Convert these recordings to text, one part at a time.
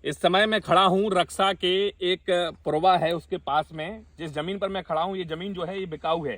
इस समय मैं खड़ा हूँ रक्षा के एक पुरवा है उसके पास में। जिस जमीन पर मैं खड़ा हूँ ये जमीन जो है ये बिकाऊ है।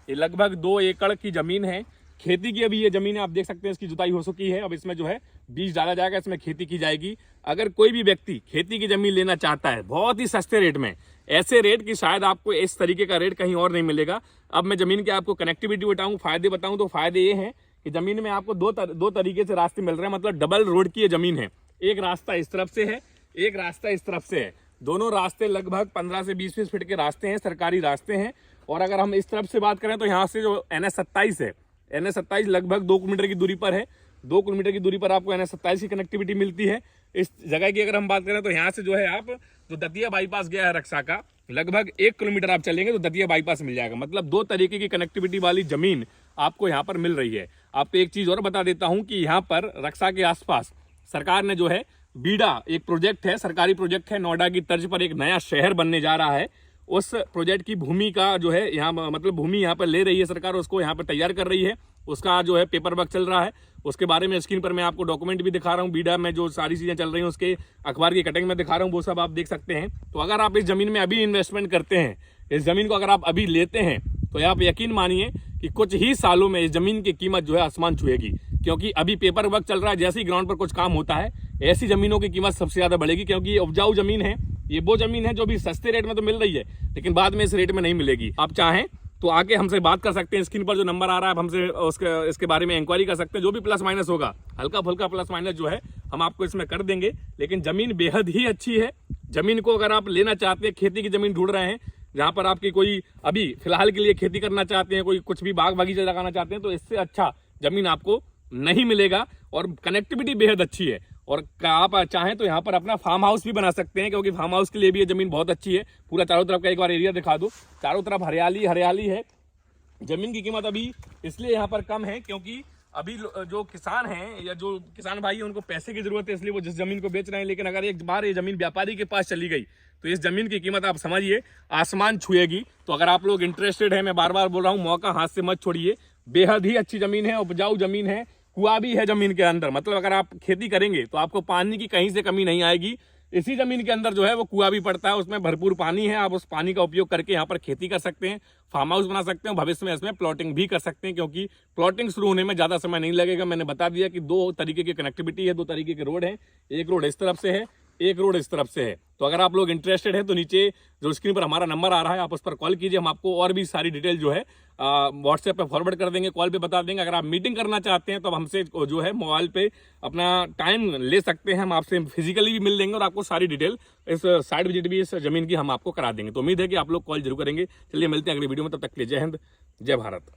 ये लगभग 2 एकड़ की जमीन है, खेती की अभी ये जमीन है। आप देख सकते हैं इसकी जुताई हो चुकी है। अब इसमें जो है बीज डाला जाएगा, इसमें खेती की जाएगी। अगर कोई भी व्यक्ति खेती की जमीन लेना चाहता है बहुत ही सस्ते रेट में, ऐसे रेट की शायद आपको इस तरीके का रेट कहीं और नहीं मिलेगा। अब मैं जमीन के आपको कनेक्टिविटी बताऊं, फायदे बताऊं तो फायदे ये हैं कि जमीन में आपको दो तरीके से रास्ते मिल रहे हैं। मतलब डबल रोड की ये जमीन है। एक रास्ता इस तरफ से है, एक रास्ता इस तरफ से है। दोनों रास्ते लगभग 15 से 20 फीट के रास्ते हैं, सरकारी रास्ते हैं। और अगर हम इस तरफ से बात करें तो यहाँ से जो NH27 है, NH27 लगभग 2 किलोमीटर की दूरी पर है। 2 किलोमीटर की दूरी पर आपको NH27 की कनेक्टिविटी मिलती है। इस जगह की अगर हम बात करें तो यहाँ से जो है आप जो दतिया बाईपास गया है रक्षा का, लगभग 1 किलोमीटर आप चलेंगे तो दतिया बाईपास मिल जाएगा। मतलब 2 तरीके की कनेक्टिविटी वाली जमीन आपको यहाँ पर मिल रही है। आपको एक चीज और बता देता हूँ कि यहाँ पर रक्षा के आसपास सरकार ने जो है बीडा एक प्रोजेक्ट है, सरकारी प्रोजेक्ट है, नोएडा की तर्ज पर एक नया शहर बनने जा रहा है। उस प्रोजेक्ट की भूमि का जो है यहाँ मतलब भूमि यहाँ पर ले रही है सरकार, उसको यहाँ पर तैयार कर रही है। उसका जो है पेपर वर्क चल रहा है। उसके बारे में स्क्रीन पर मैं आपको डॉक्यूमेंट भी दिखा रहा हूँ। बीडा में जो सारी चीजें चल रही हैं उसके अखबार की कटिंग में दिखा रहा हूँ, वो सब आप देख सकते हैं। तो अगर आप इस जमीन में अभी इन्वेस्टमेंट करते हैं, इस जमीन को अगर आप अभी लेते हैं तो आप यकीन मानिए कि कुछ ही सालों में इस जमीन की कीमत जो है आसमान छुएगी। क्योंकि अभी पेपर वर्क चल रहा है, जैसे ही ग्राउंड पर कुछ काम होता है ऐसी जमीनों की कीमत सबसे ज्यादा बढ़ेगी। क्योंकि ये उपजाऊ जमीन है, ये वो जमीन है जो भी सस्ते रेट में तो मिल रही है लेकिन बाद में इस रेट में नहीं मिलेगी। आप चाहें तो आके हमसे बात कर सकते हैं। स्क्रीन पर जो नंबर आ रहा है हमसे इसके बारे में इंक्वायरी कर सकते हैं। जो भी प्लस माइनस होगा, हल्का फुल्का प्लस माइनस जो है हम आपको इसमें कर देंगे। लेकिन जमीन बेहद ही अच्छी है। जमीन को अगर आप लेना चाहते हैं, खेती की जमीन ढूंढ रहे हैं जहां पर आपकी कोई अभी फिलहाल के लिए खेती करना चाहते हैं, कोई कुछ भी बाग बगीचा लगाना चाहते हैं, तो इससे अच्छा जमीन आपको नहीं मिलेगा। और कनेक्टिविटी बेहद अच्छी है। और आप चाहें तो यहाँ पर अपना फार्म हाउस भी बना सकते हैं, क्योंकि फार्म हाउस के लिए भी ये जमीन बहुत अच्छी है। पूरा चारों तरफ का एक बार एरिया दिखा दो, चारों तरफ हरियाली हरियाली है। जमीन की कीमत अभी इसलिए यहाँ पर कम है क्योंकि अभी जो किसान हैं या जो किसान भाई हैं उनको पैसे की जरूरत है, इसलिए वो जिस जमीन को बेच रहे हैं। लेकिन अगर एक बार ये जमीन व्यापारी के पास चली गई तो इस जमीन की कीमत आप समझिए आसमान छुएगी। तो अगर आप लोग इंटरेस्टेड है, मैं बार बार बोल रहा हूँ, मौका हाथ से मत छोड़िए। बेहद ही अच्छी जमीन है, उपजाऊ जमीन है, कुआं भी है जमीन के अंदर। मतलब अगर आप खेती करेंगे तो आपको पानी की कहीं से कमी नहीं आएगी। इसी जमीन के अंदर जो है वो कुआं भी पड़ता है, उसमें भरपूर पानी है। आप उस पानी का उपयोग करके यहाँ पर खेती कर सकते हैं, फार्म हाउस बना सकते हैं, भविष्य में इसमें प्लॉटिंग भी कर सकते हैं। क्योंकि प्लॉटिंग शुरू होने में ज्यादा समय नहीं लगेगा। मैंने बता दिया कि 2 तरीके की कनेक्टिविटी है, 2 तरीके के रोड है। एक रोड इस तरफ से है, एक रोड इस तरफ से है। तो अगर आप लोग इंटरेस्टेड है तो नीचे जो स्क्रीन पर हमारा नंबर आ रहा है आप उस पर कॉल कीजिए। हम आपको और भी सारी डिटेल जो है व्हाट्सएप पे फॉरवर्ड कर देंगे, कॉल पे बता देंगे। अगर आप मीटिंग करना चाहते हैं तो हमसे जो है मोबाइल पे अपना टाइम ले सकते हैं। हम आपसे फिजिकली भी मिल लेंगे और आपको सारी डिटेल इस साइड विजिट भी इस जमीन की हम आपको करा देंगे। तो उम्मीद है कि आप लोग कॉल जरूर करेंगे। चलिए मिलते हैं अगली वीडियो में, तब तक के लिए जय हिंद, जय भारत।